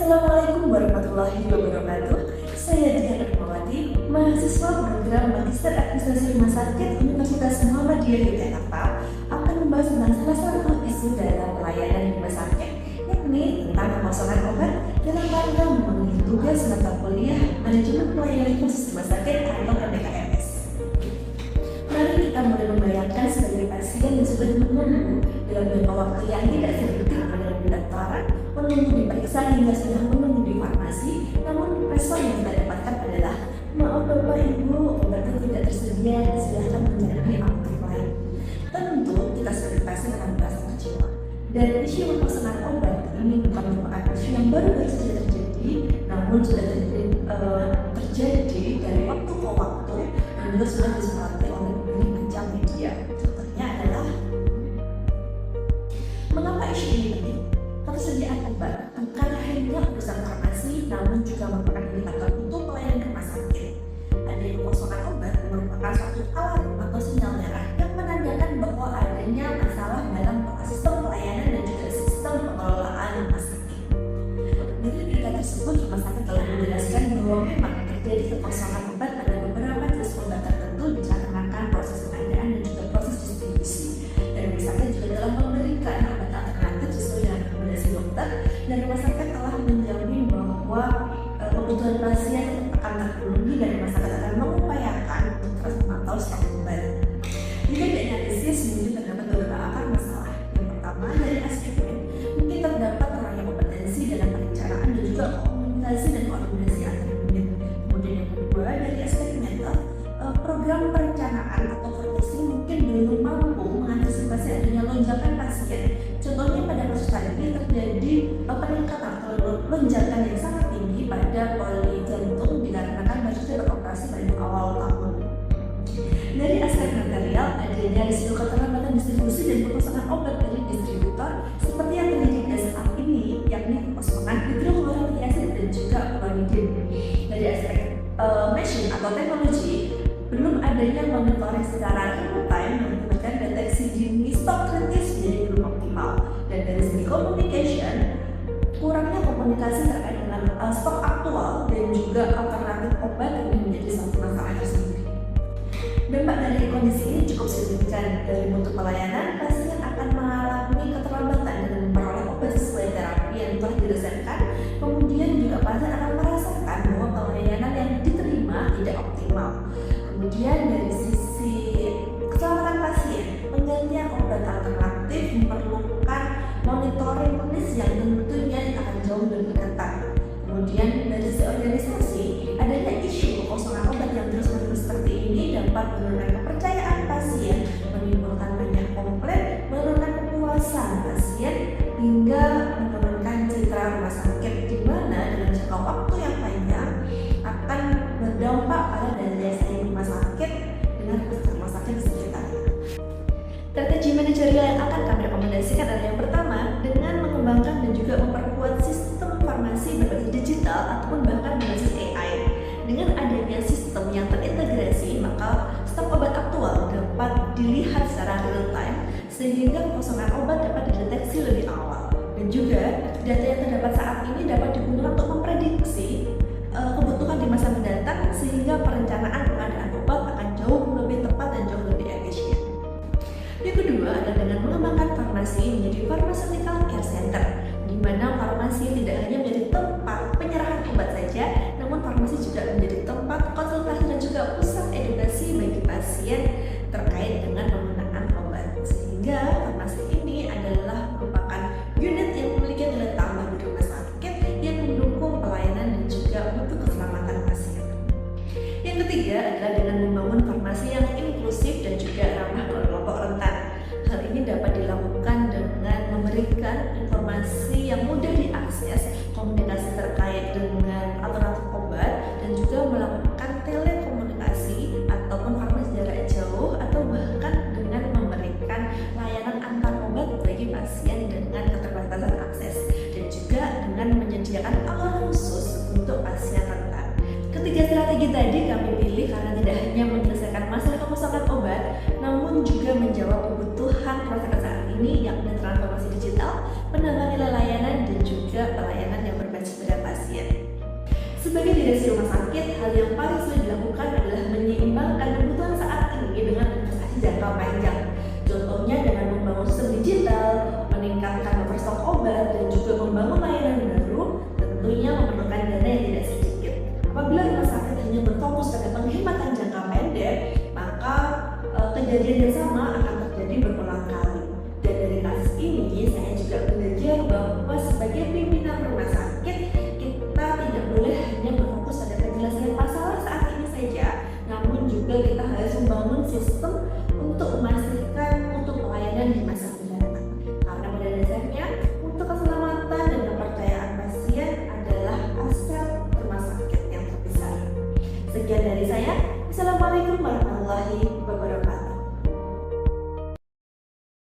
Assalamualaikum warahmatullahi wabarakatuh. Saya Diana Rahmawati, mahasiswa program Magister Administrasi Rumah Sakit Universitas Muhammadiyah Yogyakarta, akan membahas tentang salah satu isu dalam pelayanan di rumah sakit, yakni tentang pemasaran obat dalam rangka memenuhi tugas mata kuliah Manajemen Pelayanan Khusus Rumah Sakit atau MPKMS. Mari kita mulai membayangkan sebagai pasien yang sudah menunggu dalam jangka waktu yang tidak sedikit pada pendaftaran, menunggu diperiksa hingga sudah menunggu di farmasi, namun respon yang kita dapatkan adalah, maaf Bapak Ibu, obatnya tidak tersedia, silahkan mencari apotek lain. Tentu kita sebagai pasien akan merasa kecewa. Dan isu pemasaran obat ini bukan merupakan isu yang baru saja terjadi, namun sudah terjadi dari waktu ke waktu dan juga sudah disoroti oleh berbagai macam media. Contohnya adalah mengapa isu ini penting? Ketersediaan obat bukan hanya urusan farmasi, namun juga merupakan indikator untuk pelayanan rumah sakit. Adanya kekosongan obat merupakan suatu alarm atau sinyal merah yang menandakan bahwa adanya masalah dalam sistem pelayanan dan juga sistem pengelolaan rumah sakit. Dari berita tersebut, rumah sakit telah menjelaskan bahwa memang terjadi kekosongan obat pada beberapa jenis obat tertentu dikarenakan proses pengadaan dan juga proses distribusi. Dan rumah sakit juga telah memberikan obat alternatif sesuai dengan rekomendasi dokter, dan rumah sakit telah menjamin bahwa kebutuhan pasien akan terpenuhi dan rumah sakit akan mengupayakan untuk terus memantau stok obat. Jika dianalisis, mungkin terdapat beberapa akar masalah. Yang pertama, dari aspek mungkin terdapat kurangnya kompetensi dalam perencanaan dan juga komunikasi dan koordinasi antar unit. Kemudian yang kedua, dari aspek mental, program perencanaan atau forecasting mungkin belum mampu mengantisipasi adanya lonjakan pasien. Contohnya pada kasus tadi terjadi peningkatan atau lonjakan yang sangat tinggi pada poli jantung dikarenakan barunya beroperasi pada awal tahun. Dari aspek material, adanya risiko keterlambatan distribusi dan kekosongan obat dari distributor seperti yang terjadi pada saat ini, yakni kekosongan hidrochloric acid dan juga clonidine. Dari aspek machine atau teknologi, belum adanya monitoring secara real time mengakibatkan deteksi dini stok kritis menjadi belum optimal. Dan dari segi communication, kurangnya komunikasi terkait dengan stok aktual dan juga alternatif obat ini menjadi suatu masalah tersendiri. Dampak dari kondisi ini cukup signifikan. Dari mutu pelayanan, pasien akan mengalami keterlambatan dalam memperoleh obat sesuai terapi yang telah diresepkan. Kemudian juga pasien akan merasakan bahwa pelayanan yang diterima tidak optimal. Kemudian dari sisi keselamatan pasien, penggantian obat alternatif memerlukan monitoring klinis yang tentunya akan jauh lebih ketat. Kemudian dari sisi organisasi, adanya isu kekosongan obat yang terus-menerus seperti ini dapat menurunkan kepercayaan pasien, menimbulkan banyak komplain, menurunkan kepuasan pasien, hingga menurunkan citra rumah sakit, di mana dalam jangka waktu yang panjang akan berdampak pada daya saing rumah sakit dengan rumah sakit di sekitarnya. Strategi manajerial yang akan kami rekomendasikan adalah yang pertama, dengan mengembangkan dan juga memperkuat sistem farmasi berbasis digital ataupun bahkan berbasis AI. Dengan adanya sistem yang terintegrasi, maka stok obat aktual dapat dilihat secara real time sehingga kekosongan obat dapat dideteksi lebih awal. Dan juga data yang terdapat saat ini dapat digunakan untuk memprediksi kebutuhan di masa mendatang sehingga perencanaan pengadaan obat akan jauh lebih tepat dan jauh lebih efisien. Yang kedua adalah dengan mengembangkan farmasi menjadi pharmaceutical care center, di mana farmasi tidak hanya menjadi tempat penyerahan obat saja, namun farmasi juga menjadi tempat konsultasi dan juga pusat edukasi bagi pasien terkait dengan penggunaan obat. Sehingga farmasi ini adalah merupakan unit yang memiliki nilai tambah di rumah sakit yang mendukung pelayanan dan juga untuk keselamatan pasien. Yang ketiga adalah dengan membangun farmasi yang inklusif dan juga ramah kelompok rentan. Hal ini dapat dilakukan dengan memberikan informasi yang mudah diakses, komunikasi terkait dengan alternatif obat, dan juga melakukan telekomunikasi ataupun farmasi jarak jauh, atau bahkan dengan memberikan layanan antar obat bagi pasien dengan keterbatasan akses, dan juga dengan menyediakan alat khusus untuk pasien rentan. Ketiga strategi tadi kami pilih karena tidak hanya menyelesaikan masalah kekosongan obat, namun juga menjawab kebutuhan rumah sakit saat ini, yakni transformasi digital, penambahan nilai layanan